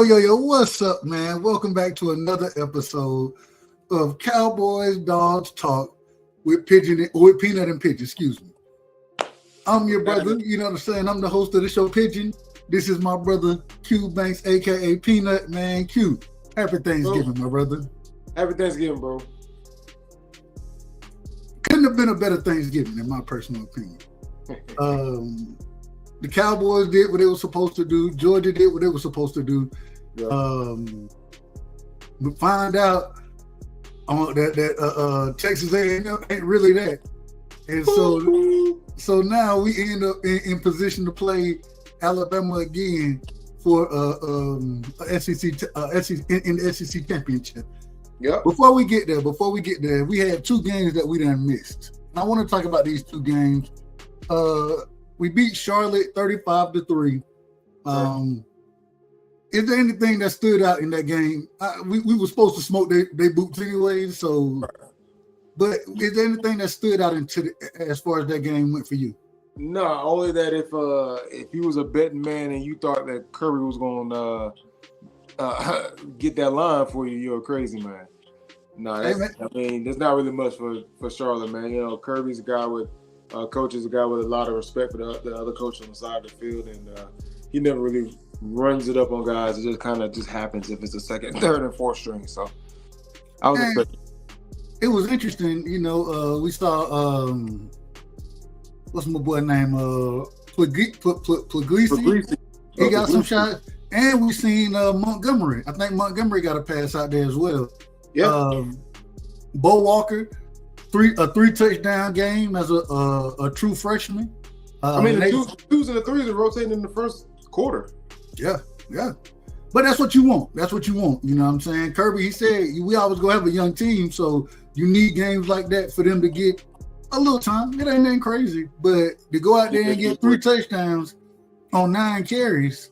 Yo, what's up, man? Welcome back to another episode of Cowboys Dawgs Talk with Peanut and Pigeon, excuse me. I'm your brother, you know what I'm saying? I'm the host of the show, Pigeon. This is my brother, Q Banks, aka Peanut, man. Q, happy Thanksgiving, my brother. Happy Thanksgiving, bro. Couldn't have been a better Thanksgiving, in my personal opinion. The Cowboys did what they were supposed to do. Georgia did what they were supposed to do. Yeah. We find out that Texas A&M ain't really that, and so now we end up in position to play Alabama again for SEC in the SEC championship. Yeah. Before we get there, we had two games that we done missed. And I want to talk about these two games. We beat Charlotte 35-3. Is there anything that stood out in that game? We were supposed to smoke their boots anyway, so. But is there anything that stood out as far as that game went for you? No, only that if you was a betting man and you thought that Kirby was going to get that line for you, you're a crazy man. No, there's not really much for Charlotte, man. You know, Kirby's a guy with. Coach is a guy with a lot of respect for the other coach on the side of the field, and he never really runs it up on guys. It just kind of happens if it's the second, third, and fourth string. So I was expecting. It was interesting, you know. We saw what's my boy name? Puglisi. He got some shots, and we seen Montgomery. I think Montgomery got a pass out there as well. Yeah. Bo Walker. A three touchdown game as a true freshman. The twos and the threes are rotating in the first quarter. Yeah. But that's what you want. You know what I'm saying? Kirby, he said, we always gonna have a young team, so you need games like that for them to get a little time. It ain't nothing crazy, but to go out there and get 3 touchdowns on 9 carries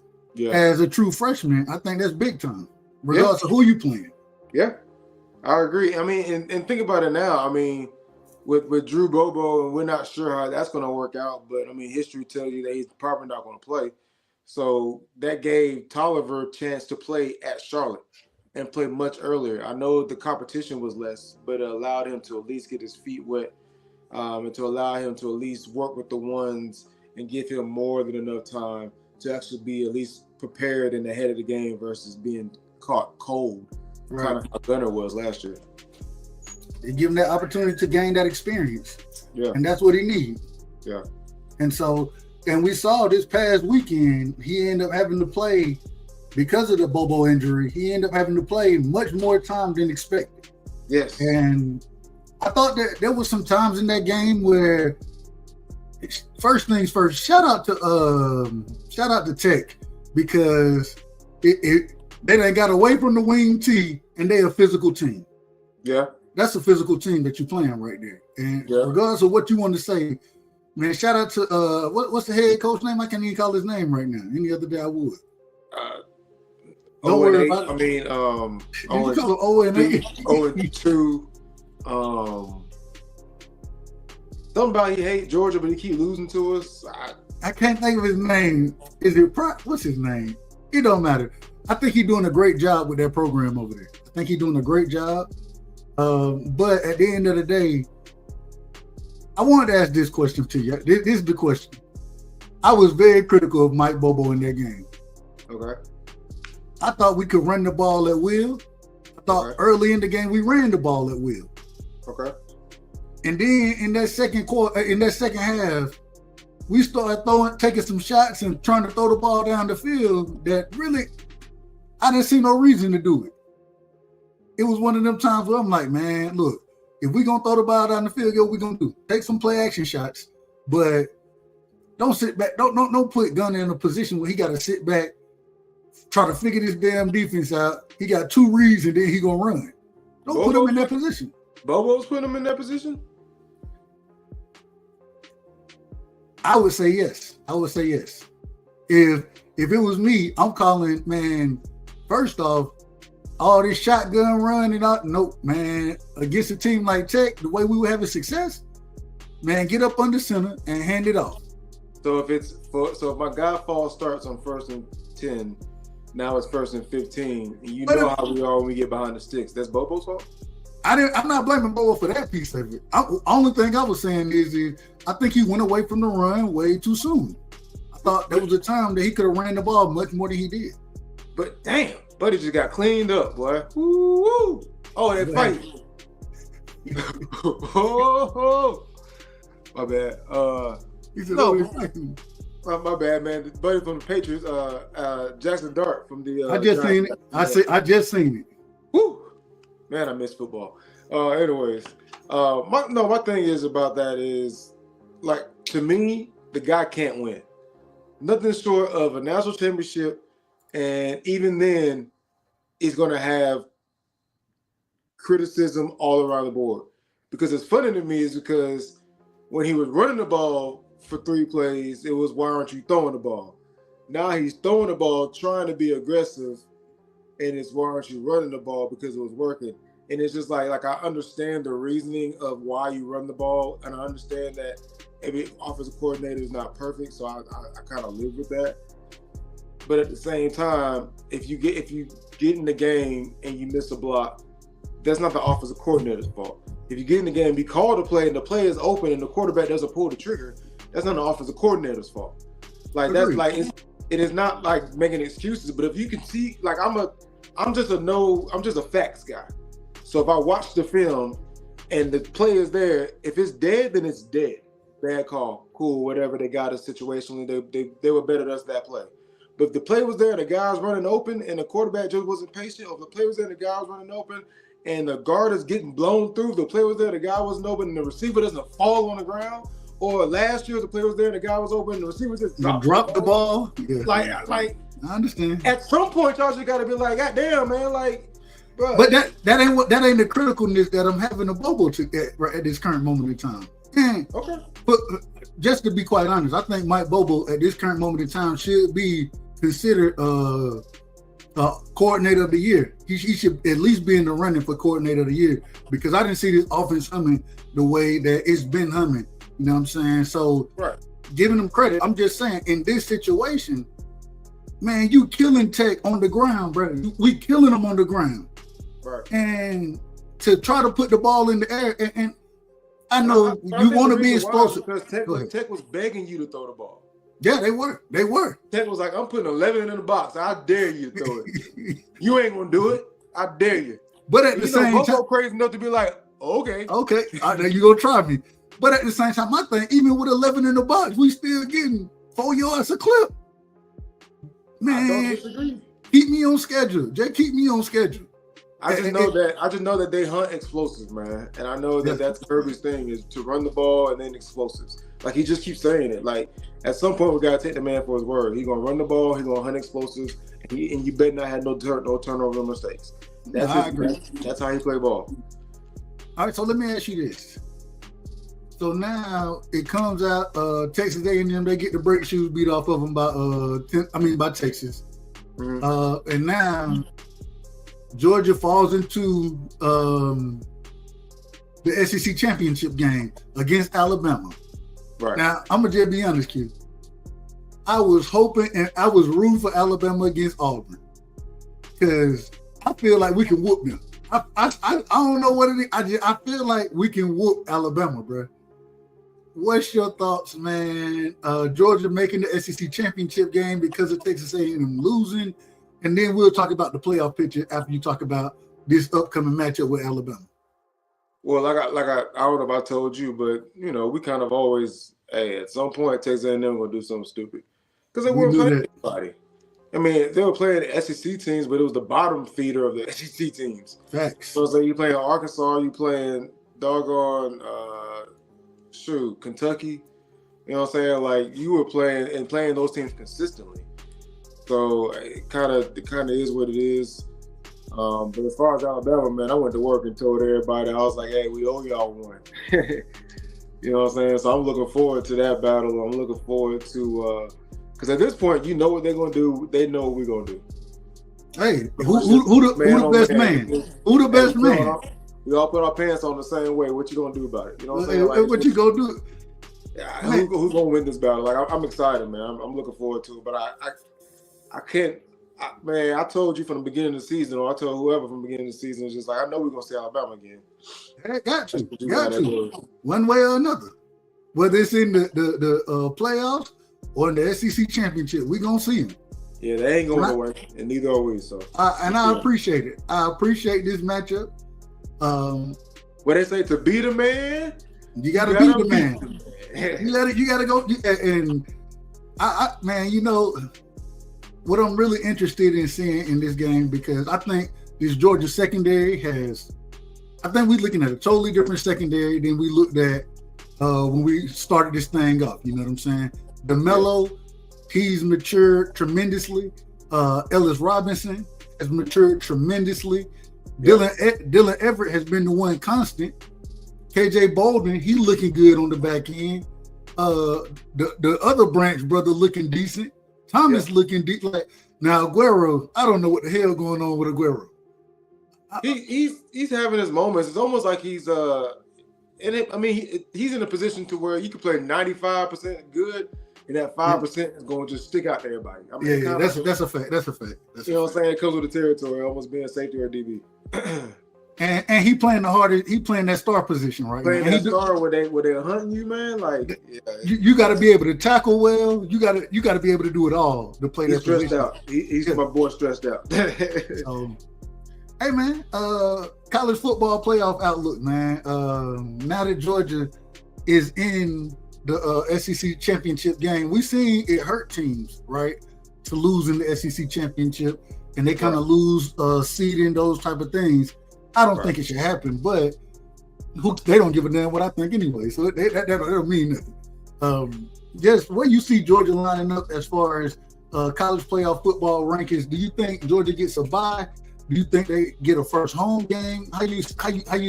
as a true freshman, I think that's big time, regardless of who you playing. Yeah. I agree. I mean, and think about it now. I mean, with Drew Bobo, and we're not sure how that's going to work out, but I mean, history tells you that he's probably not going to play. So that gave Tolliver a chance to play at Charlotte and play much earlier. I know the competition was less, but it allowed him to at least get his feet wet and to allow him to at least work with the ones and give him more than enough time to actually be at least prepared and ahead of the game versus being caught cold. Right. Kind of how Gunner was last year. They give him that opportunity to gain that experience. Yeah. And that's what he needs. Yeah. And we saw this past weekend, he ended up having to play, because of the Bobo injury, he ended up having to play much more time than expected. Yes. And I thought that there was some times in that game where, first things first, shout out to Tech, because they done got away from the wing T, and they a physical team. Yeah. That's a physical team that you're playing right there. And regardless of what you want to say, man, shout out to what's the head coach name? I can't even call his name right now. Any other day I would. Don't worry about it. I mean, you call him 0-8. 0-2. Something about he hate Georgia, but he keep losing to us. I can't think of his name. What's his name? It don't matter. I think he's doing a great job with that program over there. I think he's doing a great job. But at the end of the day, I wanted to ask this question to you. This is the question. I was very critical of Mike Bobo in that game. Okay. I thought we could run the ball at will. I thought early in the game we ran the ball at will. Okay. And then in that second half, we started taking some shots and trying to throw the ball down the field that really I didn't see no reason to do it. It was one of them times where I'm like, man, look, if we're going to throw the ball down the field, what we going to do? Take some play action shots, but don't sit back. Don't put Gunner in a position where he got to sit back, try to figure this damn defense out. He got 2 reads and then he going to run. Don't put him in that position. Bobo's putting him in that position? I would say yes. If it was me, I'm calling, man, first off, all this shotgun run and all, nope, man. Against a team like Tech, the way we were having success, man, get up under center and hand it off. So if my guy false starts on 1st and 10, Now it's 1st and 15. And you But know how we are when we get behind the sticks. That's Bobo's fault? I'm not blaming Bobo for that piece of it. Only thing I was saying is I think he went away from the run way too soon. I thought there was a time that he could have ran the ball much more than he did. But damn, Buddy just got cleaned up, boy. Woo-woo. Oh, that fight. Oh, my bad. He said, no, fighting. my bad, man. Buddy from the Patriots, Jackson Dart from the. I just seen it. I just seen it. Woo, man, I miss football. Anyways, my thing is about that is, like, to me, the guy can't win. Nothing short of a national championship, and even then, he's going to have criticism all around the board. Because it's funny to me is because when he was running the ball for 3 plays, it was, why aren't you throwing the ball? Now he's throwing the ball, trying to be aggressive, and it's, why aren't you running the ball, because it was working. And it's just like I understand the reasoning of why you run the ball, and I understand that every offensive coordinator is not perfect, so I kind of live with that. But at the same time, if you get in the game and you miss a block, that's not the offensive coordinator's fault. If you get in the game, be called a play, and the play is open, and the quarterback doesn't pull the trigger, that's not the offensive coordinator's fault. Like, that's like, it is not like making excuses. But if you can see, like, I'm just a facts guy. So if I watch the film and the play is there, if it's dead, then it's dead. Bad call, cool, whatever. They got us situationally. They were better than us that play. But if the play was there, the guy's running open, and the quarterback just wasn't patient, or if the play was there, the guy was running open, and the guard is getting blown through, the play was there, the guy wasn't open, and the receiver doesn't fall on the ground. Or last year, the play was there, and the guy was open, and the receiver just dropped the ball. Yeah. Like I understand. At some point, y'all just got to be like, God damn, man, like, bro. But that ain't the criticalness that I'm having a Bobo at this current moment in time. And, okay. But just to be quite honest, I think Mike Bobo at this current moment in time should be considered coordinator of the year. He should at least be in the running for coordinator of the year, because I didn't see this offense humming the way that it's been humming. You know what I'm saying? So, right. Giving him credit, I'm just saying, in this situation, man, you killing Tech on the ground, bro. We killing them on the ground. Right. And to try to put the ball in the air, and I know you want to be explosive. Because Tech was begging you to throw the ball. Yeah, they were. Tech was like, I'm putting 11 in the box. I dare you to throw it. You ain't going to do it. I dare you. But at the same time, crazy enough to be like, okay. Okay, now you going to try me. But at the same time, my thing, even with 11 in the box, we still getting 4 yards a clip. Man, I don't disagree. Keep me on schedule. Just keep me on schedule. I just know that they hunt explosives, man. And I know that that's Kirby's thing, is to run the ball and then explosives. Like, he just keeps saying it. Like, at some point, we got to take the man for his word. He's going to run the ball. He's going to hunt explosives. And you better not have no turnover, no mistakes. I agree. That's how he play ball. All right, so let me ask you this. So now it comes out, Texas A&M, they get the brake shoes beat off of them by Texas. Mm-hmm. And now Georgia falls into the SEC championship game against Alabama. Right. Now, I'm going to just be honest, Q. I was hoping and I was rooting for Alabama against Auburn, because I feel like we can whoop them. I don't know what it is. I feel like we can whoop Alabama, bro. What's your thoughts, man? Georgia making the SEC championship game because of Texas A&M losing, and then we'll talk about the playoff picture after you talk about this upcoming matchup with Alabama. Well, I don't know if I told you, but we kind of always, at some point Texas A&M gonna do something stupid, because they weren't playing anybody. I mean, they were playing the SEC teams, but it was the bottom feeder of the SEC teams. Facts. So it's like you playing Arkansas, you playing doggone Kentucky. You know what I'm saying? Like, you were playing those teams consistently. So it kind of is what it is. But as far as Alabama, man, I went to work and told everybody, I was like, hey, we owe y'all one. You know what I'm saying? So I'm looking forward to that battle. I'm looking forward to because at this point, you know what they're gonna do. They know what we're gonna do. Hey, who the best man? Who the best man? We all put our pants on the same way. What you gonna do about it? You know what I'm saying? Like, what you gonna do? Who's gonna win this battle? Like, I'm excited, man. I'm looking forward to it. But I can't Man, I told you from the beginning of the season, or I told whoever from the beginning of the season, it's just like, I know we're going to see Alabama again. Hey, got you. One way or another. Whether it's in the playoffs or in the SEC championship, we're going to see them. Yeah, they ain't going nowhere, and neither are we. So, I appreciate it. I appreciate this matchup. What they say, to beat a man, you got to beat the man. You got to go. And man, you know, what I'm really interested in seeing in this game, because I think this Georgia secondary I think we're looking at a totally different secondary than we looked at when we started this thing up. You know what I'm saying? DeMello, he's matured tremendously. Ellis Robinson has matured tremendously. Dylan Everett has been the one constant. KJ Bolden, he looking good on the back end. The other Branch brother looking decent. Thomas looking deep. Like, now Aguero, I don't know what the hell going on with Aguero. He's having his moments. It's almost like he's he's in a position to where you can play 95% good, and that 5% is going to just stick out to everybody. I mean, that's a fact. That's a fact. You know what I'm saying? It comes with the territory, almost being safety or DB. And he playing the hardest. He playing that star position right now. Playing that star where they're hunting you, man. Like you got to be able to tackle well. You got to be able to do it all to play that stressed position. Out. He's my boy stressed out. Hey man, college football playoff outlook, man. Now that Georgia is in the SEC championship game, we seen it hurt teams, right, to lose in the SEC championship, and they kind of lose seeding, those type of things. I don't think it should happen, but they don't give a damn what I think anyway, so that don't mean nothing. Just where you see Georgia lining up as far as college playoff football rankings, do you think Georgia gets a bye? Do you think they get a first home game? How you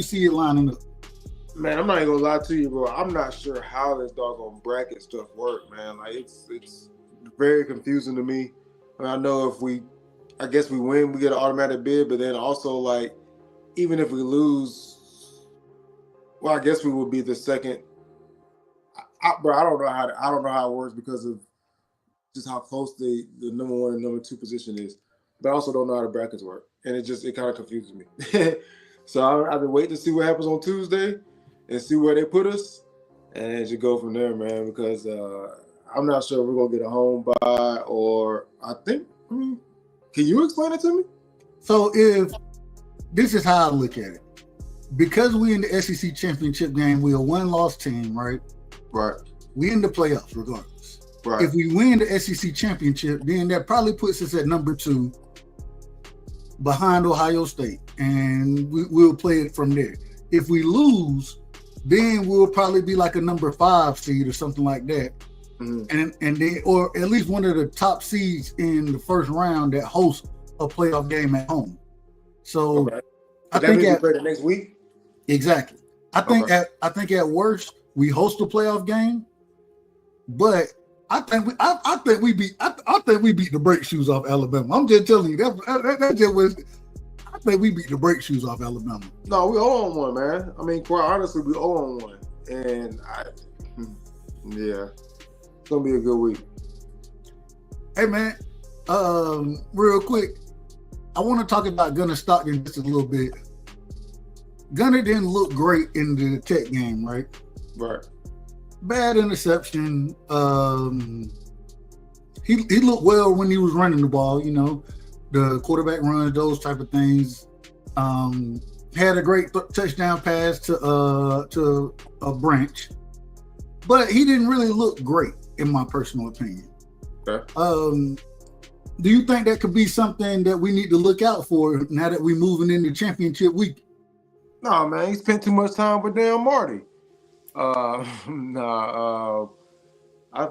see it lining up? Man, I'm not even gonna lie to you, bro. I'm not sure how this doggone bracket stuff work, man. Like it's very confusing to me. I know I guess we win, we get an automatic bid, but then also like even if we lose, well, I guess we will be the second. Bro, I don't know how it works because of just how close the number 1 and number 2 position is. But I also don't know how the brackets work, and it kind of confuses me. So I've been waiting to see what happens on Tuesday and see where they put us, and just go from there, man. Because I'm not sure if we're gonna get a home bye, or can you explain it to me? So if this is how I look at it, because we in the SEC championship game, we're a 1-loss team, right? Right. We in the playoffs regardless. Right. If we win the SEC championship, then that probably puts us at number 2 behind Ohio State, and we'll play it from there. If we lose, then we'll probably be like a number 5 seed or something like that. Mm-hmm. And then, or at least one of the top seeds in the first round that hosts a playoff game at home. So okay. I think we play the next week. Exactly. I think at worst we host a playoff game, but I think we beat the brake shoes off Alabama. I'm just telling you that just was. I think we beat the brake shoes off Alabama. No, we 0-1, man. I mean, quite honestly, we 0-1, and it's gonna be a good week. Hey man, real quick, I want to talk about Gunnar Stockton just a little bit. Gunnar didn't look great in the Tech game, right? Right. Bad interception. He looked well when he was running the ball, you know, the quarterback runs, those type of things. Had a great touchdown pass to a Branch, but he didn't really look great, in my personal opinion. Okay. Do you think that could be something that we need to look out for now that we're moving into championship week? No, man, he spent too much time with damn Marty. I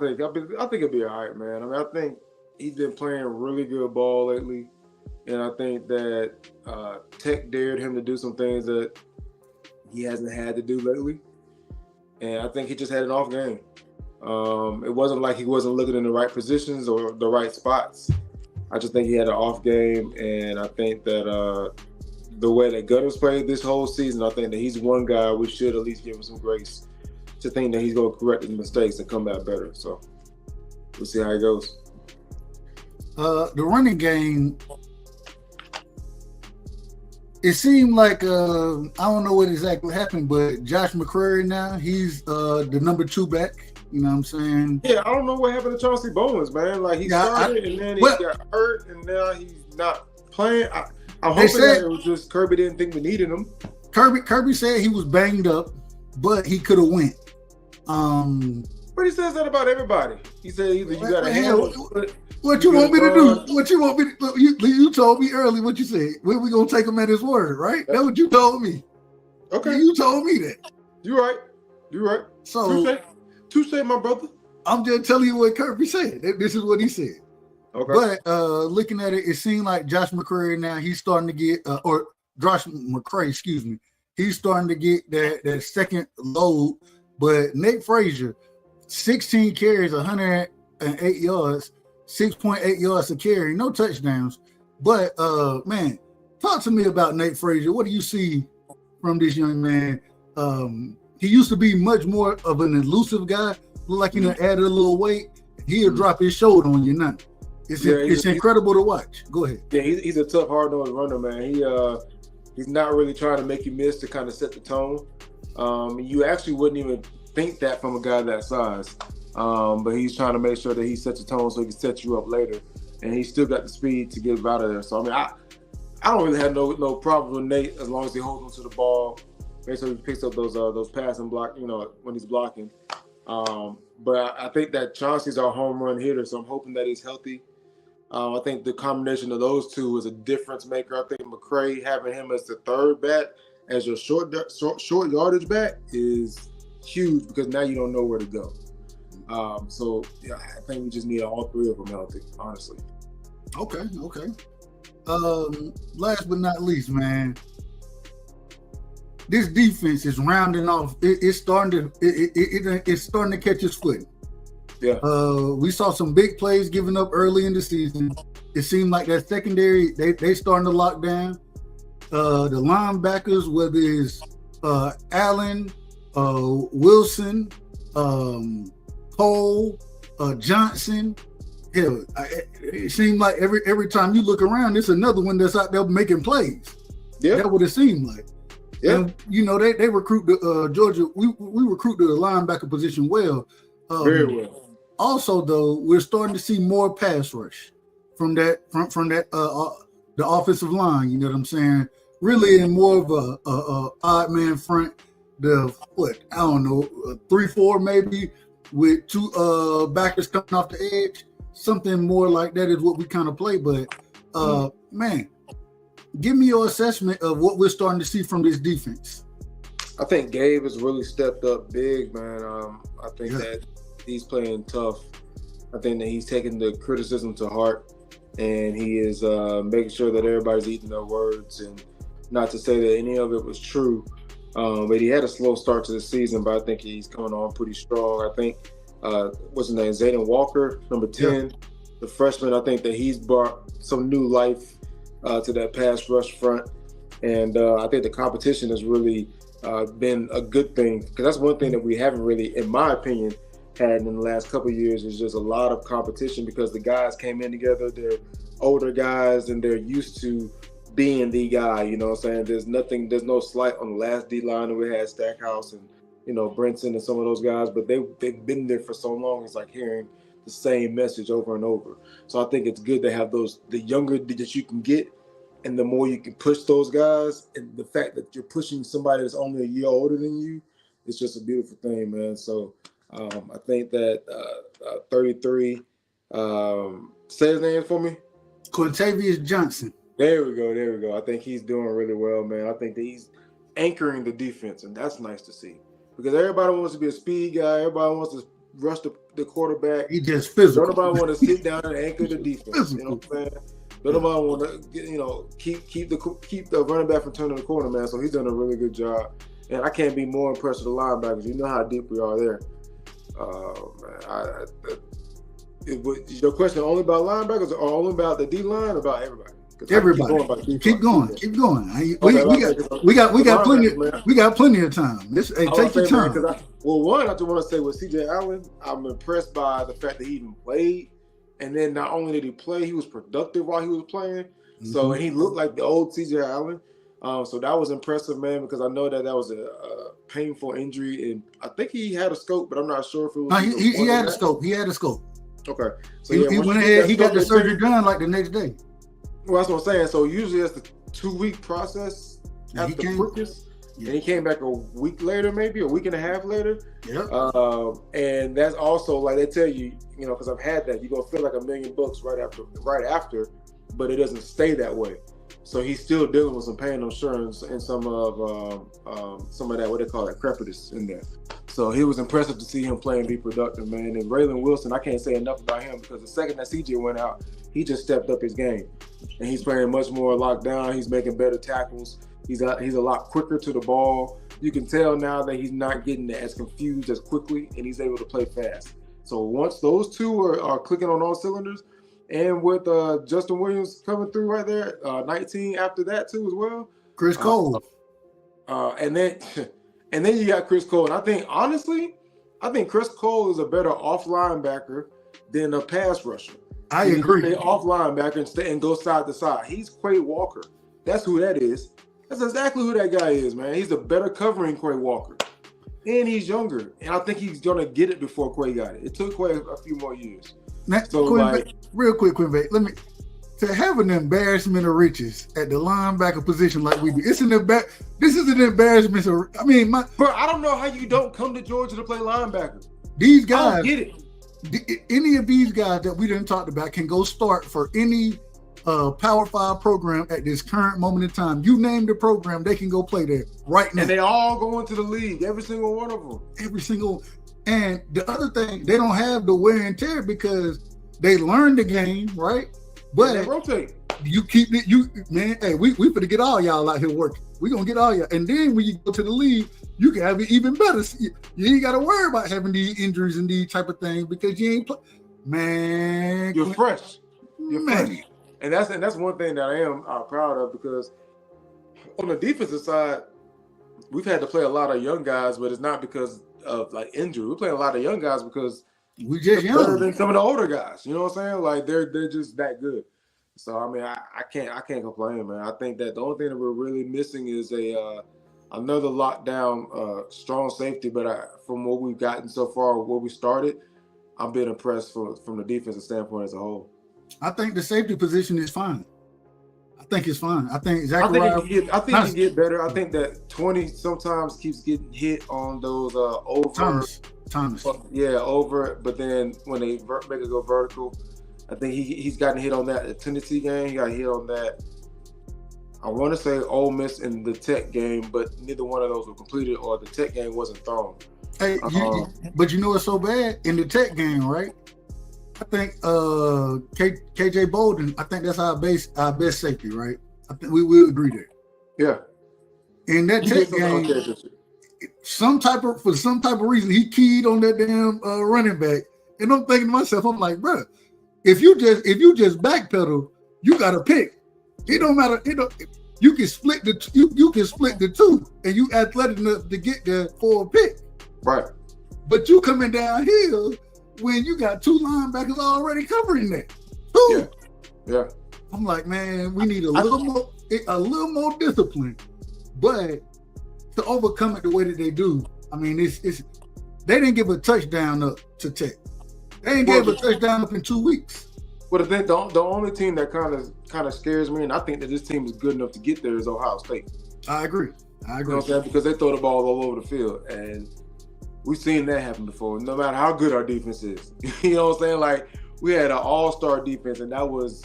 think it'll be all right, man. I mean, I think he's been playing really good ball lately, and I think that Tech dared him to do some things that he hasn't had to do lately, and I think he just had an off game. It wasn't like he wasn't looking in the right positions or the right spots. I just think he had an off game, and I think that the way that Gunner's played this whole season, I think that he's one guy we should at least give him some grace to think that he's going to correct his mistakes and come back better. So we'll see how it goes. The running game, it seemed like I don't know what exactly happened, but Josh McCrary now he's the number 2 back. You know what I'm saying? Yeah, I don't know what happened to Chauncey Bowens, man. Like he started and then he got hurt, and now he's not playing. I'm hoping that it was just Kirby didn't think we needed him. Kirby said he was banged up, but he could have went. But he says that about everybody. He said either you got to handle it. What you want me to do? What you want me to do? You told me earlier what you said. We gonna take him at his word, right? That's what you told me. Okay. You told me that. You're right. So Touche, my brother. I'm just telling you what Kirby said. This is what he said. Okay. But looking at it, it seemed like Josh McCrary now he's starting to get Josh McCray, excuse me. He's starting to get that second load. But Nate Frazier, 16 carries, 108 yards. 6.8 yards a carry, no touchdowns. But man, talk to me about Nate Frazier. What do you see from this young man? He used to be much more of an elusive guy. Look like added a little weight. He'll drop his shoulder on you now. It's incredible to watch. Go ahead. Yeah, he's a tough, hard-nosed runner, man. He's not really trying to make you miss to kind of set the tone. You actually wouldn't even think that from a guy that size. But he's trying to make sure that he sets the tone so he can set you up later, and he's still got the speed to get out of there. So I mean, I don't really have no problem with Nate as long as he holds on to the ball, make sure he picks up those passing block, when he's blocking. But I think that Chauncey's our home run hitter, so I'm hoping that he's healthy. I think the combination of those two is a difference maker. I think McCray having him as the third back, as your short yardage back, is huge because now you don't know where to go. So yeah, I think we just need all three of them healthy, honestly. Okay. Last but not least, man, this defense is rounding off. It's starting to catch its foot. Yeah. We saw some big plays given up early in the season. It seemed like that secondary they starting to lock down. The linebackers, whether it's Allen, Wilson, Cole, Johnson. Hell, it seemed like every time you look around, there's another one that's out there making plays. Yeah, that's what it seemed like. Yeah, and they recruit the Georgia. We recruit the linebacker position well. Very well. Also, though, we're starting to see more pass rush from that the offensive line. You know what I'm saying? Really, in more of a odd man front. The 3-4 maybe with two backers coming off the edge. Something more like that is what we kind of play. But man, give me your assessment of what we're starting to see from this defense. I think Gabe has really stepped up big, man. I think that he's playing tough. I think that he's taking the criticism to heart, and he is making sure that everybody's eating their words. And not to say that any of it was true, but he had a slow start to the season, but I think he's coming on pretty strong. I think, what's his name, Zayden Walker, number 10, the freshman, I think that he's brought some new life to that pass rush front. And I think the competition has really been a good thing, because that's one thing that we haven't really, in my opinion, had in the last couple of years, is just a lot of competition, because the guys came in together, they're older guys, and they're used to being the guy, you know what I'm saying? There's no slight on the last D-line that we had, Stackhouse and, Brinson and some of those guys, but they've been there for so long, it's like hearing the same message over and over. So I think it's good to have the younger that you can get, and the more you can push those guys, and the fact that you're pushing somebody that's only a year older than you, it's just a beautiful thing, man. So I think that 33, say his name for me. Quintavious Johnson. There we go. I think he's doing really well, man. I think that he's anchoring the defense, and that's nice to see. Because everybody wants to be a speed guy. Everybody wants to rush the quarterback. He just physical. Don't nobody want to sit down and anchor the defense. You know what I'm saying? Don't nobody want to keep the running back from turning the corner, man. So he's done a really good job. And I can't be more impressed with the linebackers. You know how deep we are there. Is your question only about linebackers or only about the D-line or about everybody? Everybody. Keep going. We got plenty of time. Take your time. One, I just want to say with CJ Allen, I'm impressed by the fact that he even played. And then not only did he play, he was productive while he was playing. Mm-hmm. So, and he looked like the old C.J. Allen. So that was impressive, man, because I know that was a painful injury, and I think he had a scope, but I'm not sure if it was. No, he had a scope. He had a scope. Okay. So he went ahead. He got the surgery done like the next day. Well, that's what I'm saying. So usually it's the 2-week process at the quickest. Yeah. And he came back a week later, maybe a week and a half later. Yeah. And that's also like they tell you, because I've had that, you're gonna feel like $1 million right after, but it doesn't stay that way. So he's still dealing with some pain, I'm sure, and some of that, what they call that, crepitus in there. So it was impressive to see him play and be productive, man. And Raylan Wilson, I can't say enough about him because the second that CJ went out, he just stepped up his game, and he's playing much more locked down. He's making better tackles. He's a lot quicker to the ball. You can tell now that he's not getting as confused as quickly, and he's able to play fast. So once those two are clicking on all cylinders, and with Justin Williams coming through right there, 19 after that too as well. Chris Cole. And then you got Chris Cole. And I think Chris Cole is a better off linebacker than a pass rusher. I agree. Stay off linebacker and go side to side. He's Quay Walker. That's who that is. That's exactly who that guy is, man. He's a better covering Quay Walker. And he's younger. And I think he's going to get it before Quay got it. It took Quay a few more years. Now, real quick, Quinn, to have an embarrassment of riches at the linebacker position like we do, this is an embarrassment. Bro, I don't know how you don't come to Georgia to play linebacker. These guys, I don't get it. Any of these guys that we didn't talk about can go start for any Power 5 program at this current moment in time. You name the program, they can go play there right now. And they all go into the league, every single one of them. And the other thing, they don't have the wear and tear because they learn the game, right? But they rotate. You keep it, hey, we finna get all y'all out here working. We gonna get all y'all. And then when you go to the league, you can have it even better. You ain't gotta worry about having these injuries and these type of things because you ain't man. You're fresh. You're fresh. And that's one thing that I am proud of because on the defensive side, we've had to play a lot of young guys, but it's not because of like injury. We're playing a lot of young guys because we just young better than some of the older guys. You know what I'm saying? Like they're just that good. So I mean, I can't complain, man. I think that the only thing that we're really missing is another lockdown strong safety. But from what we've gotten so far, where we started, I've been impressed from the defensive standpoint as a whole. I think the safety position is fine. I think it's fine. I think he can get better. I think that 20 sometimes keeps getting hit on those over. Thomas. Yeah, over. But then when they make it go vertical, I think he's gotten hit on that. The Tennessee game, he got hit on that. I want to say Ole Miss in the Tech game, but neither one of those were completed or the Tech game wasn't thrown. Hey, but you know what's so bad? In the Tech game, right? I think KJ Bolden, I think that's our best safety, right? I think we will agree there. Yeah. In that Tech game, for some type of reason, he keyed on that damn running back. And I'm thinking to myself, I'm like, bro, if you just backpedal, you got to pick. It don't matter. You can split the two, and you athletic enough to get there for a pick. Right. But you coming downhill when you got two linebackers already covering that. Two. Yeah. I'm like, man, we need a little more discipline. But to overcome it the way that they do, I mean, it's they didn't give a touchdown up to Tech. They didn't give a touchdown up in 2 weeks. But the only team that kind of scares me, and I think that this team is good enough to get there, is Ohio State. I agree. You know what I'm saying? Because they throw the ball all over the field, and we've seen that happen before. No matter how good our defense is, you know what I'm saying? Like we had an all-star defense, and that was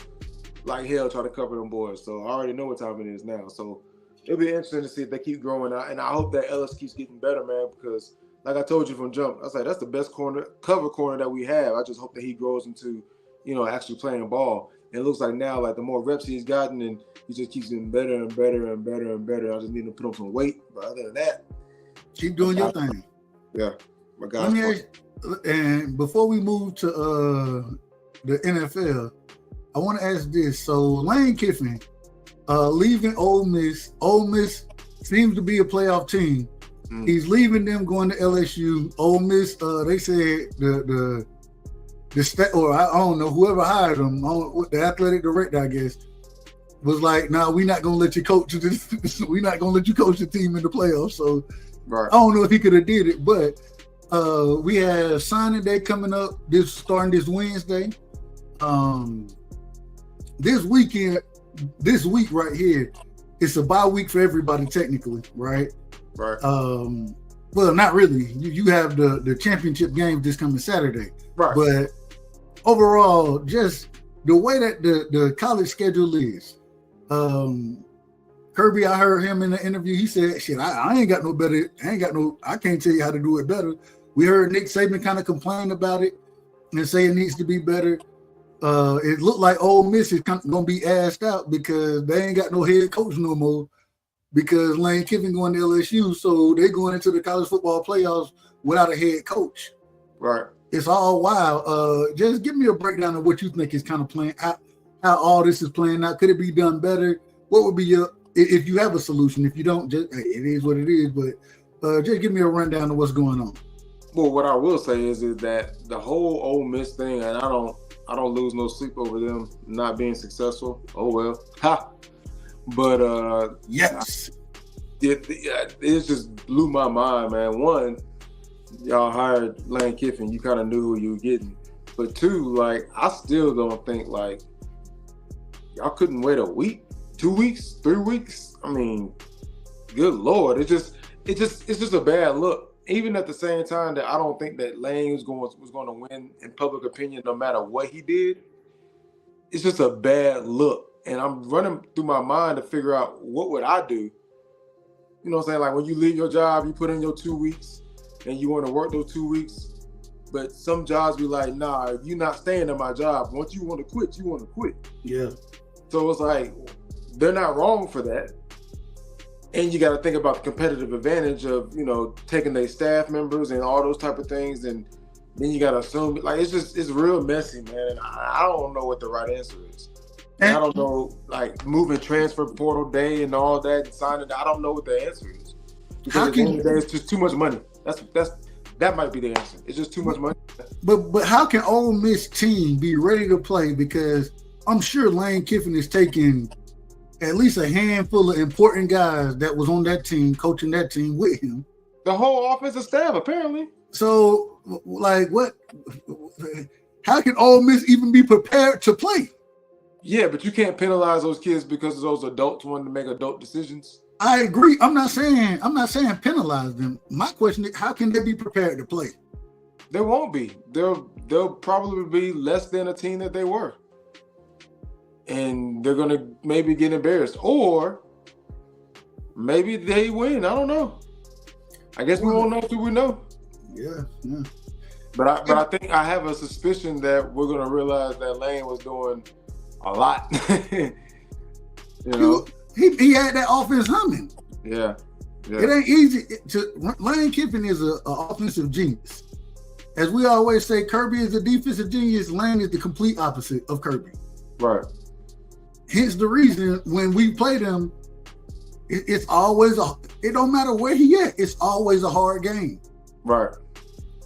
like hell trying to cover them boys. So I already know what time it is now. So it'll be interesting to see if they keep growing out, and I hope that Ellis keeps getting better, man. Because like I told you from jump, I was like, that's the best cover corner that we have. I just hope that he grows into, actually playing ball. And it looks like now, like the more reps he's gotten, and he just keeps getting better and better and better and better. I just need to put on some weight. But other than that, keep doing your thing. Yeah, my God. And before we move to the NFL, I want to ask this. So Lane Kiffin leaving Ole Miss. Ole Miss seems to be a playoff team. He's leaving them, going to LSU. Ole Miss, they said or I don't know, whoever hired him, the athletic director, I guess, was like, "Nah, we're not gonna let you coach this. We're not gonna let you coach the team in the playoffs." So Right. I don't know if he could have did it, but we have signing day coming up starting this Wednesday. This week right here, it's a bye week for everybody technically, right? Right. Well, not really. You have the championship game this coming Saturday. Right. But overall, just the way that the college schedule is. Kirby, I heard him in the interview. He said, "Shit, I ain't got no better. I can't tell you how to do it better." We heard Nick Saban kind of complain about it and say it needs to be better. It looked like Ole Miss is going to be assed out because they ain't got no head coach no more because Lane Kiffin going to LSU, so they going into the college football playoffs without a head coach. Right. It's all wild. Just give me a breakdown of what you think is kind of playing out, how all this is playing out. Could it be done better? What would be if you have a solution? If you don't, just it is what it is. But just give me a rundown of what's going on. Well, what I will say is that the whole Ole Miss thing, and I don't lose no sleep over them not being successful. Oh well, ha. But yes, it just blew my mind, man. One, y'all hired Lane Kiffin, you kind of knew who you were getting. But two, like, I still don't think, like, y'all couldn't wait a week, 2 weeks, 3 weeks. I mean, good Lord, it's just a bad look. Even at the same time that I don't think that Lane was going to win in public opinion no matter what he did. It's just a bad look. And I'm running through my mind to figure out what would I do. You know what I'm saying? Like when you leave your job, you put in your 2 weeks and you want to work those 2 weeks. But some jobs be like, nah, you're not staying in my job. Once you want to quit, you want to quit. Yeah. So it's like, they're not wrong for that. And you got to think about the competitive advantage of, you know, taking their staff members and all those type of things. And then you got to assume, like, it's real messy, man. And I don't know what the right answer is. And I don't know, like, moving transfer portal day and all that, and signing, I don't know what the answer is. Because at the end of the day, it's just too much money. That might be the answer. It's just too much money. But how can Ole Miss team be ready to play? Because I'm sure Lane Kiffin is taking at least a handful of important guys that was on that team, coaching that team with him. The whole offensive staff, apparently. So, like, what? How can Ole Miss even be prepared to play? Yeah, but you can't penalize those kids because those adults wanting to make adult decisions. I agree. I'm not saying penalize them. My question is, how can they be prepared to play? They won't be. They'll probably be less than a team that they were. And they're going to maybe get embarrassed. Or maybe they win. I don't know. I guess we won't know until we know. Yeah. But I think I have a suspicion that we're going to realize that Lane was doing a lot. You know? He had that offense humming. Yeah. It ain't easy. Lane Kiffin is an offensive genius. As we always say, Kirby is a defensive genius. Lane is the complete opposite of Kirby. Right. Hence the reason when we play them, it's always it don't matter where he at. It's always a hard game. Right.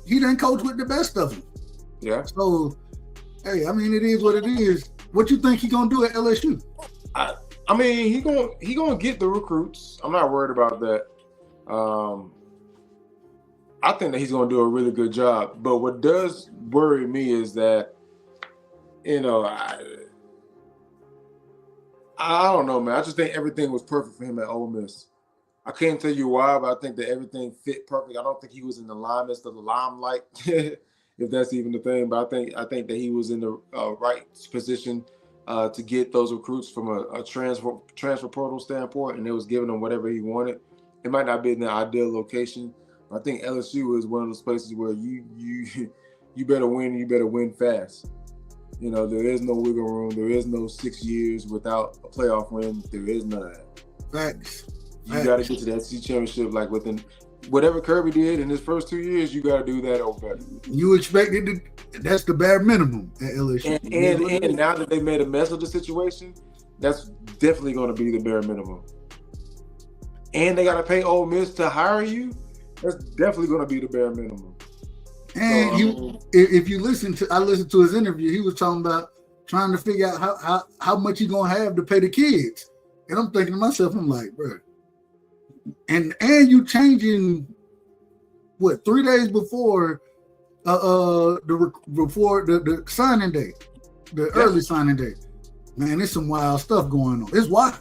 He didn't coach with the best of them. Yeah. So, hey, I mean, it is what it is. What you think he gonna do at LSU? I mean, he gonna get the recruits. I'm not worried about that. I think that he's gonna do a really good job. But what does worry me is that, you know, I don't know, man. I just think everything was perfect for him at Ole Miss. I can't tell you why, but I think that everything fit perfect. I don't think he was in the limelight, if that's even the thing. But I think that he was in the right position to get those recruits from a transfer portal standpoint, and it was giving him whatever he wanted. It might not be in the ideal location. I think LSU is one of those places where you better win. You better win fast. You know, there is no wiggle room. There is no 6 years without a playoff win. There is none of that. Facts. You got to get to the SEC championship like within whatever Kirby did in his first 2 years. You got to do that or better. You expected to. That's the bare minimum at LSU. And now that they made a mess of the situation, that's definitely going to be the bare minimum. And they got to pay Ole Miss to hire you. That's definitely going to be the bare minimum. And if you I listened to his interview, he was talking about trying to figure out how much he's gonna have to pay the kids. And I'm thinking to myself, I'm like, bro, and you changing what 3 days before the signing day, the early signing day. Man, there's some wild stuff going on. It's wild.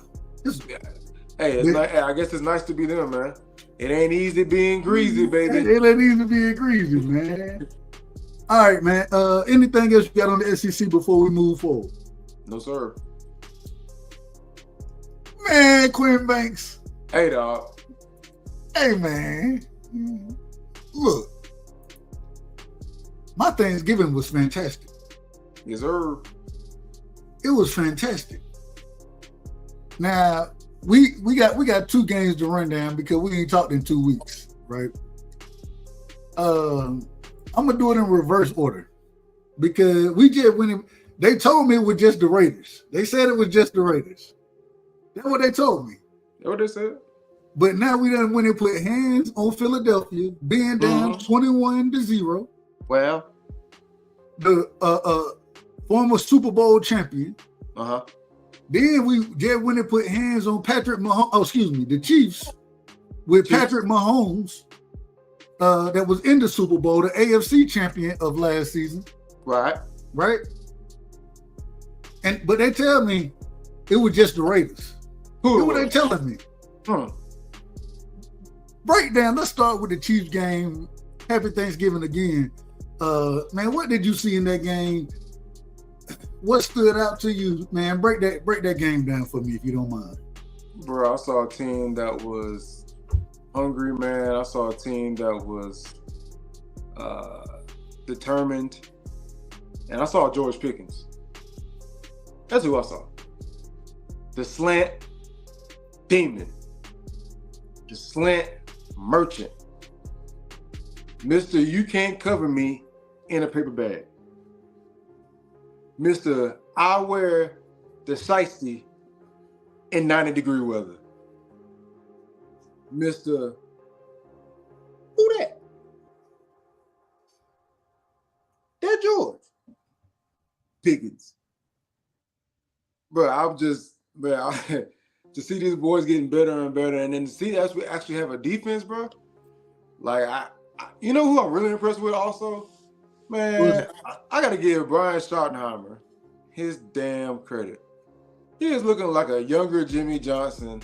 Hey, I guess it's nice to be them, man. It ain't easy being greasy, baby. It ain't easy being greasy, man. All right, man. Anything else you got on the SEC before we move forward? No, sir. Man, Quinn Banks. Hey, dog. Hey, man. Look. My Thanksgiving was fantastic. Yes, sir. It was fantastic. Now, we got 2 games to run down because we ain't talked in 2 weeks, right? I'm gonna do it in reverse order because we just went in. They told me it was just the Raiders. They said it was just the Raiders. That's what they told me. That's what they said. But now we done went and put hands on Philadelphia, being down 21-0. Well, the former Super Bowl champion. Uh-huh. Then we just went and put hands on Patrick Mahomes. Oh, excuse me, the Chiefs with Patrick Mahomes, that was in the Super Bowl, the AFC champion of last season. Right. But they tell me it was just the Raiders. Who were they telling me? Breakdown. Let's start with the Chiefs game. Happy Thanksgiving again. Man, what did you see in that game? What stood out to you, man? Break that game down for me if you don't mind. Bro, I saw a team that was hungry, man. I saw a team that was determined. And I saw George Pickens. That's who I saw. The slant demon. The slant merchant. Mr. You can't cover me in a paper bag. Mr. I wear the shiesty in 90-degree weather. Mr. Who that? That George Pickens. Bro, I'm just, man, to see these boys getting better and better, and then to see us we actually have a defense, bro. Like, you know who I'm really impressed with also? Man, I got to give Brian Schottenheimer his damn credit. He is looking like a younger Jimmy Johnson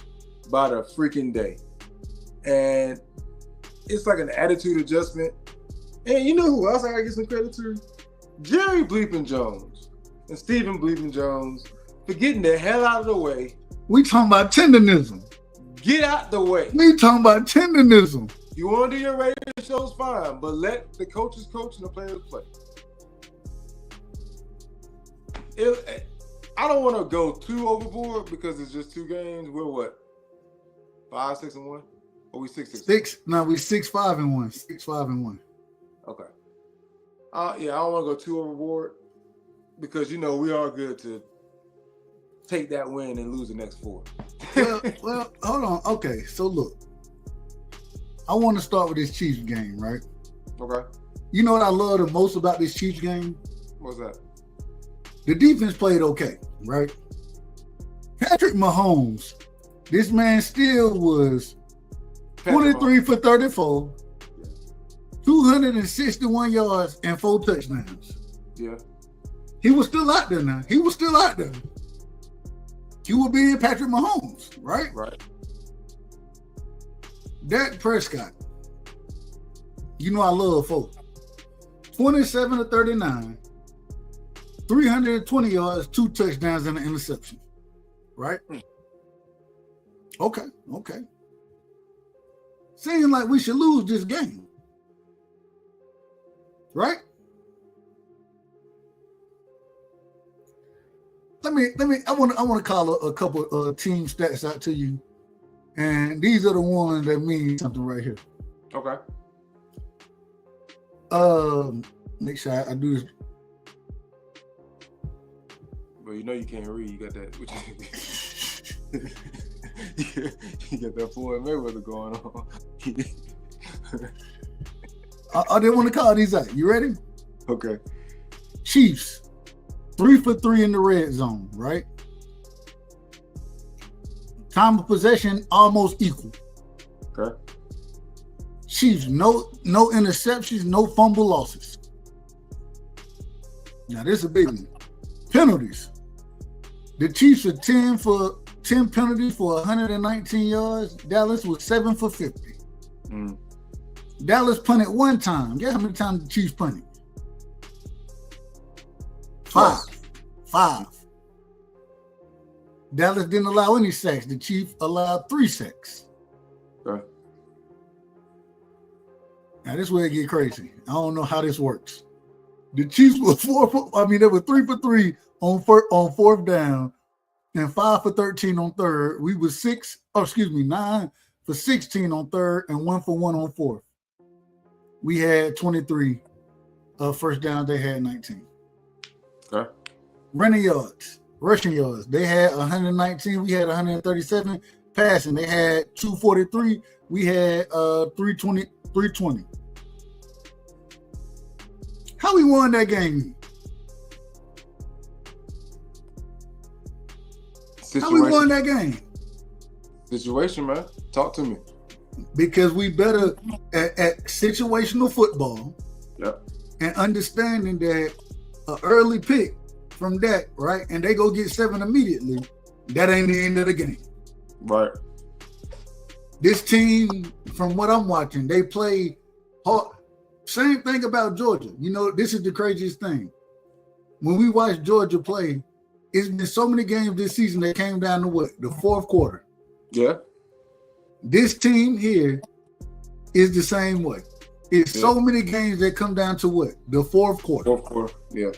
by the freaking day. And it's like an attitude adjustment. And you know who else I got to give some credit to? Jerry Bleeping Jones and Stephen Bleeping Jones for getting the hell out of the way. We talking about tendonism. Get out the way. We talking about tendonism. You want to do your radio shows, fine, but let the coaches coach and the players play. I don't want to go too overboard because it's just 2 games. We're what? 5-6-1? Or we 6-6? No, we 6-5-1. 6-5-1. Okay. Yeah, I don't want to go too overboard because we are good to take that win and lose the next 4. well, hold on. Okay, so look. I want to start with this Chiefs game, right? Okay. You know what I love the most about this Chiefs game? What's that? The defense played okay, right? Patrick Mahomes, this man still was 23 for 34, 261 yards and 4 touchdowns. Yeah. He was still out there now. He was still out there. You were being Patrick Mahomes, right? Right. Dak Prescott, I love folks. 27 to 39, 320 yards, 2 touchdowns, and an interception. Right? Okay. Seems like we should lose this game. Right? I want to call a couple team stats out to you. And these are the ones that mean something right here. Okay. Make sure I do this. Well, you can't read. You got that. You got that Floyd Mayweather going on. I didn't want to call these out. You ready? Okay. Chiefs, 3 for 3 in the red zone, right? Time of possession almost equal. Okay. Chiefs, no interceptions, no fumble losses. Now this is a big one. Penalties. The Chiefs are 10 penalties for 119 yards. Dallas was 7 for 50. Dallas punted 1 time. Guess how many times the Chiefs punted? 5. 5. Dallas didn't allow any sacks. The Chiefs allowed 3 sacks. Okay. Now this is where it get crazy. I don't know how this works. The Chiefs were they were 3 for 3 on 4th down and 5 for 13 on 3rd. We were 9 for 16 on 3rd and 1 for 1 on 4th. We had 23 first down. They had 19. Okay. Rushing yards. They had 119. We had 137. Passing. They had 243. We had 320. How we won that game? How we won that game? Situation, man. Talk to me. Because we better at situational football. Yep. And understanding that an early pick from that, right? And they go get 7 immediately. That ain't the end of the game. Right. This team, from what I'm watching, they play hard. Same thing about Georgia. You know, this is the craziest thing. When we watch Georgia play, it's been so many games this season that came down to what? The 4th quarter. Yeah. This team here is the same way. It's so many games that come down to what? The 4th quarter. 4th quarter, yeah.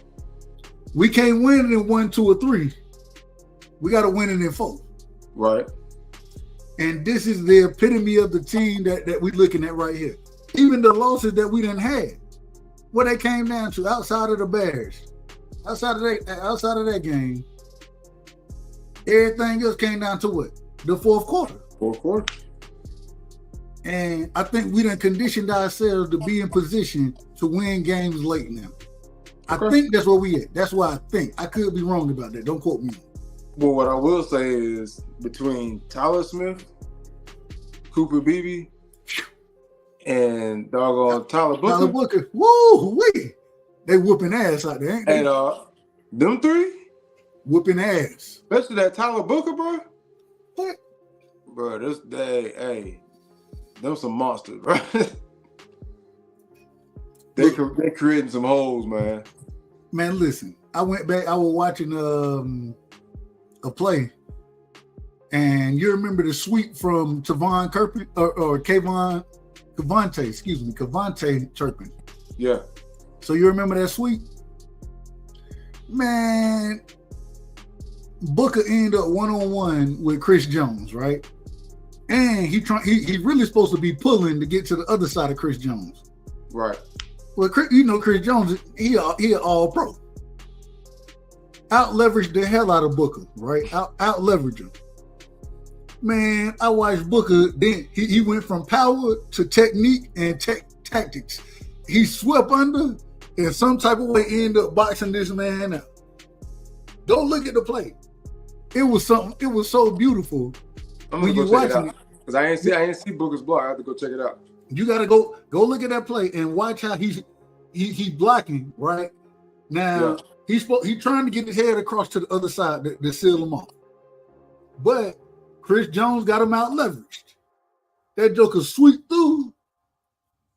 We can't win it in 1, 2, or 3. We got to win it in 4. Right. And this is the epitome of the team that we're looking at right here. Even the losses that we done had, what they came down to outside of the Bears, outside of that game, everything else came down to what? The 4th quarter. 4th quarter. And I think we done conditioned ourselves to be in position to win games late now. Okay. I think that's where we at. That's why I think. I could be wrong about that. Don't quote me. Well, what I will say is between Tyler Smith, Cooper Beebe, and doggone Tyler Booker. Tyler Booker. Woo-wee. They whooping ass out there, ain't they? And them 3? Whooping ass. Especially that Tyler Booker, bro. What? Bro, hey, them some monsters, bro. They creating some holes, man. Man, listen. I went back. I was watching a play, and you remember the sweep from Tavon Kirpin or Kavante Turpin. Yeah. So you remember that sweep? Man, Booker ended up 1-on-1 with Chris Jones, right? And he really supposed to be pulling to get to the other side of Chris Jones. Right. Well, Chris Jones, he an all-pro. Out-leveraged the hell out of Booker, right? Out-leverage him. Man, I watched Booker, then he went from power to technique and tactics. He swept under, in some type of way, ended up boxing this man out. Don't look at the play. It was so beautiful. I'm gonna go check it out. Because I ain't see Booker's block. I have to go check it out. You gotta go look at that play and watch how he's blocking, right? Now he's trying to get his head across to the other side to seal him off. But Chris Jones got him out leveraged. That joker sweep through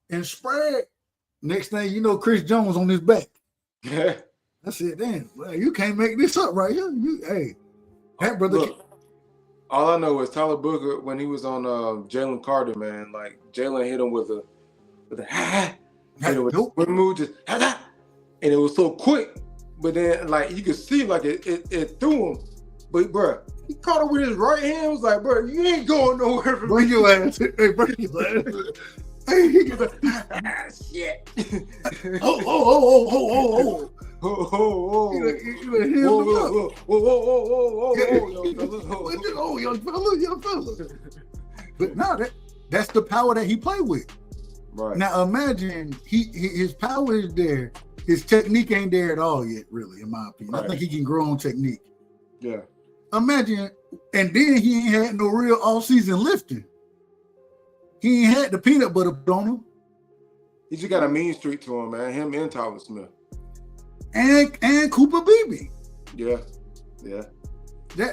and spread. Next thing you know, Chris Jones on his back. Yeah. I said, damn, well, you can't make this up right here. That brother. Look, all I know is Tyler Booker, when he was on Jalen Carter, man, like Jalen hit him with a quick move, just and it was so quick. But then, like, you could see, like, it threw him. But, bro, he caught it with his right hand. It was like, bro, you ain't going nowhere from bring your ass. Hey, bring your ass. Hey, he was like, shit. Oh. Whoa, young fella. But no, that's the power that he played with. Right. Now imagine his power is there. His technique ain't there at all yet, really, in my opinion. Right. I think he can grow on technique. Yeah. Imagine, and then he ain't had no real off-season lifting. He ain't had the peanut butter put on him. He just got a mean streak to him, man. Him and Tyler Smith. And Cooper Beebe. Yeah.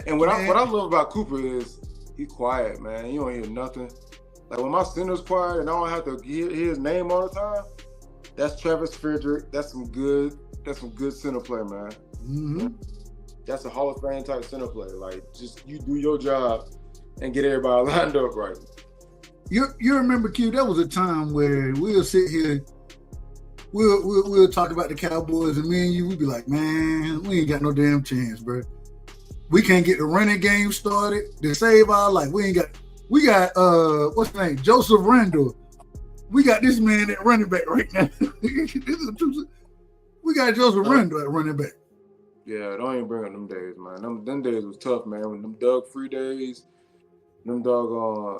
And what I love about Cooper is he quiet, man. You don't hear nothing. Like when my center's quiet and I don't have to hear his name all the time, that's Travis Frederick. That's some good center play, man. Mm-hmm. That's a Hall of Fame type center play. Like just you do your job and get everybody lined up right. You remember, Q, there was a time where we'll sit here, we'll talk about the Cowboys, and me and you, we'd be like, man, we ain't got no damn chance, bro. We can't get the running game started to save our life. We got what's his name? Joseph Randall. We got this man at running back right now. We got Joseph Randall at running back. Yeah, don't even bring up them days, man. Them days was tough, man. When them Doug Free days, them doggone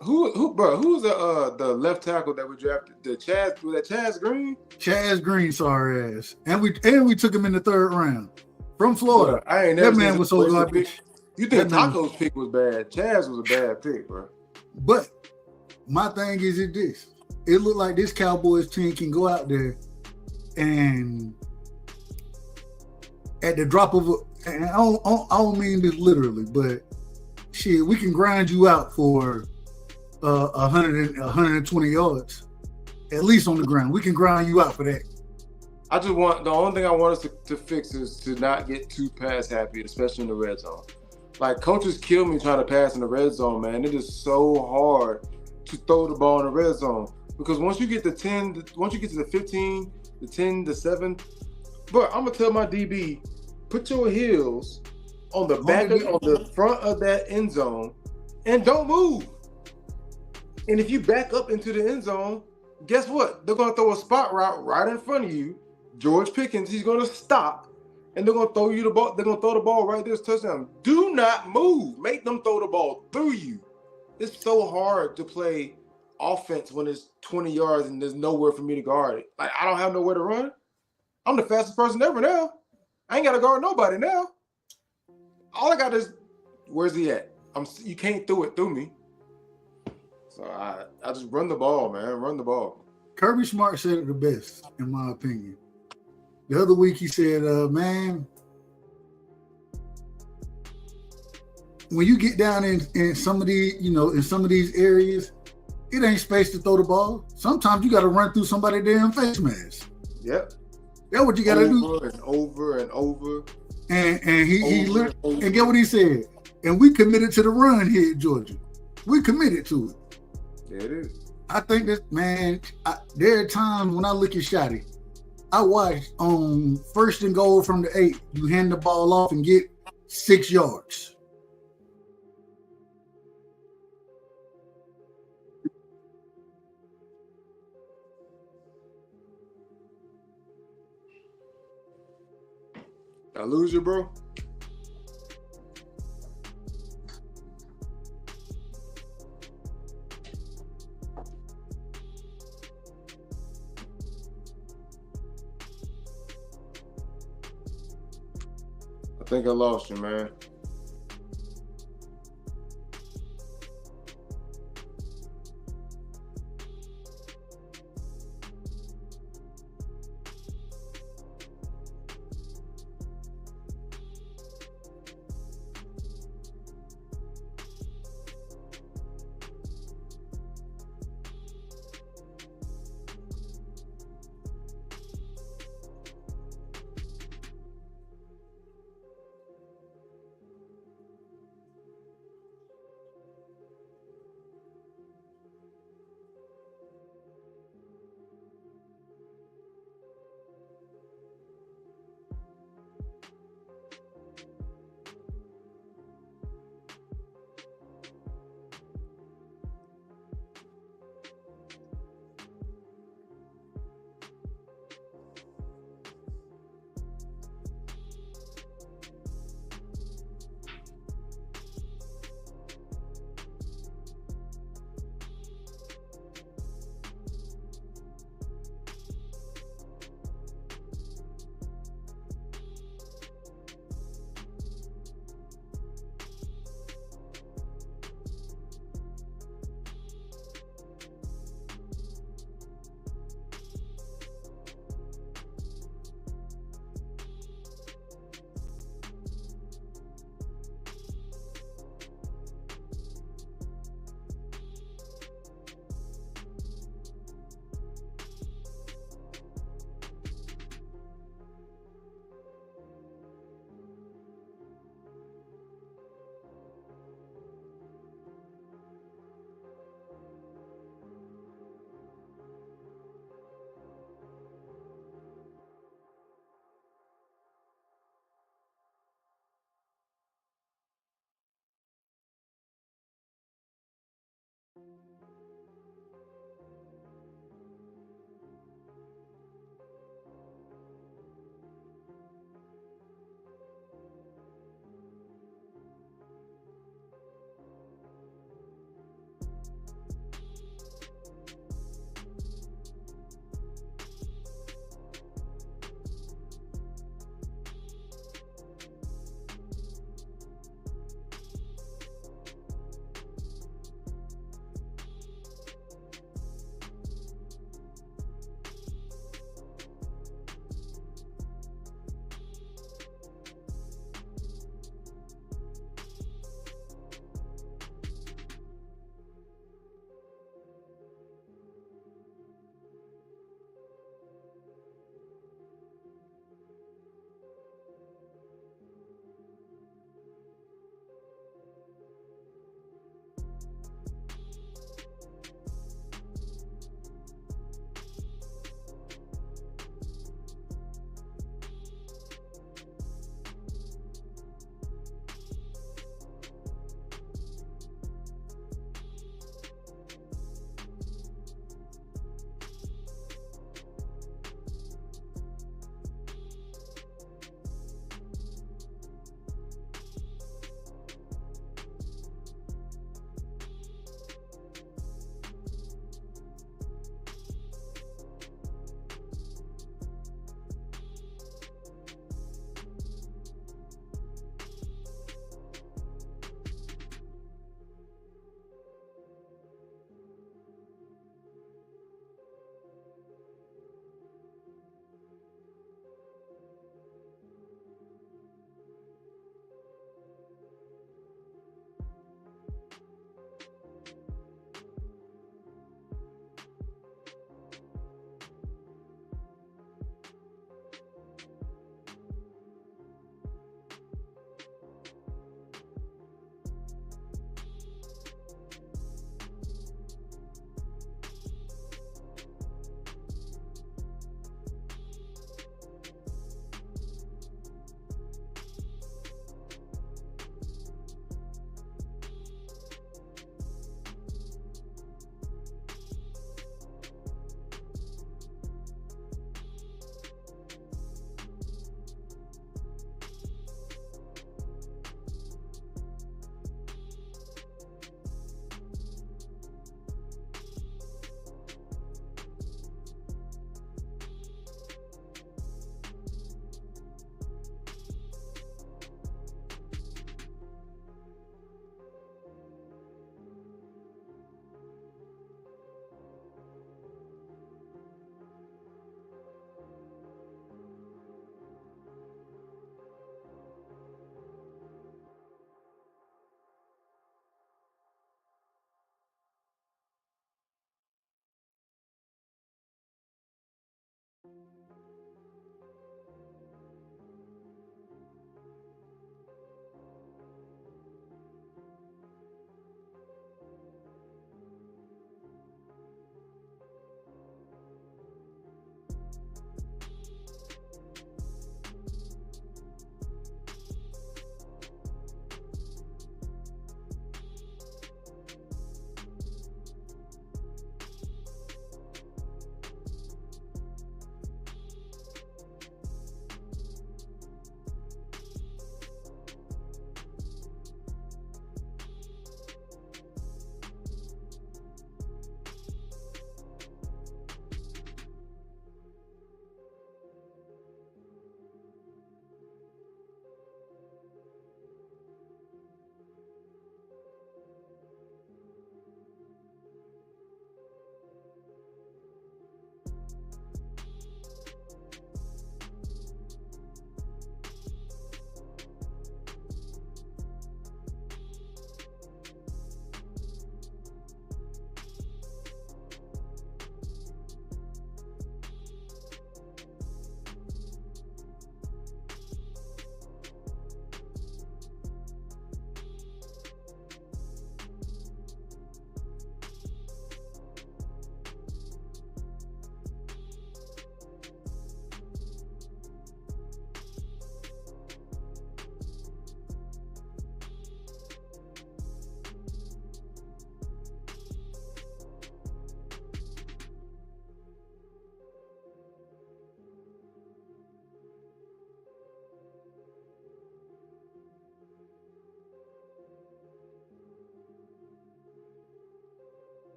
who was the left tackle that we drafted? Was that Chaz Green? Chaz Green, sorry ass. And we took him in the 3rd round from Florida. Bro, I ain't never that man was so garbage. You think Taco's pick was bad? Chaz was a bad pick, bro. But my thing is this. It looked like this Cowboys team can go out there and at the drop of and I don't mean this literally, but shit, we can grind you out for 120 yards, at least on the ground. We can grind you out for that. The only thing I want us to fix is to not get too pass happy, especially in the red zone. Like coaches kill me trying to pass in the red zone, man. It is so hard to throw the ball in the red zone because once you get to 10, once you get to the 15, the 10, the 7, bro, I'm gonna tell my DB, put your heels on the front of that end zone and don't move. And if you back up into the end zone, guess what? They're gonna throw a spot route right in front of you. George Pickens, he's gonna stop. And they're gonna throw you the ball. They're gonna throw the ball right there, touchdown. Do not move. Make them throw the ball through you. It's so hard to play offense when it's 20 yards and there's nowhere for me to guard it. Like I don't have nowhere to run. I'm the fastest person ever now. I ain't gotta guard nobody now. All I got is where's he at? You can't throw it through me. So I just run the ball, man. Run the ball. Kirby Smart said it the best, in my opinion. The other week he said, man, when you get down in some of these, in some of these areas, it ain't space to throw the ball. Sometimes you got to run through somebody's damn face mask. Yep. That's what you got to do. Over and over and over. And and get what he said. And we committed to the run here at Georgia. We committed to it. Yeah, it is. I think that, man, there are times when I look at Shotty, I watched on 1st and goal from the 8, you hand the ball off and get 6 yards. I lose you, bro. I think I lost you, man.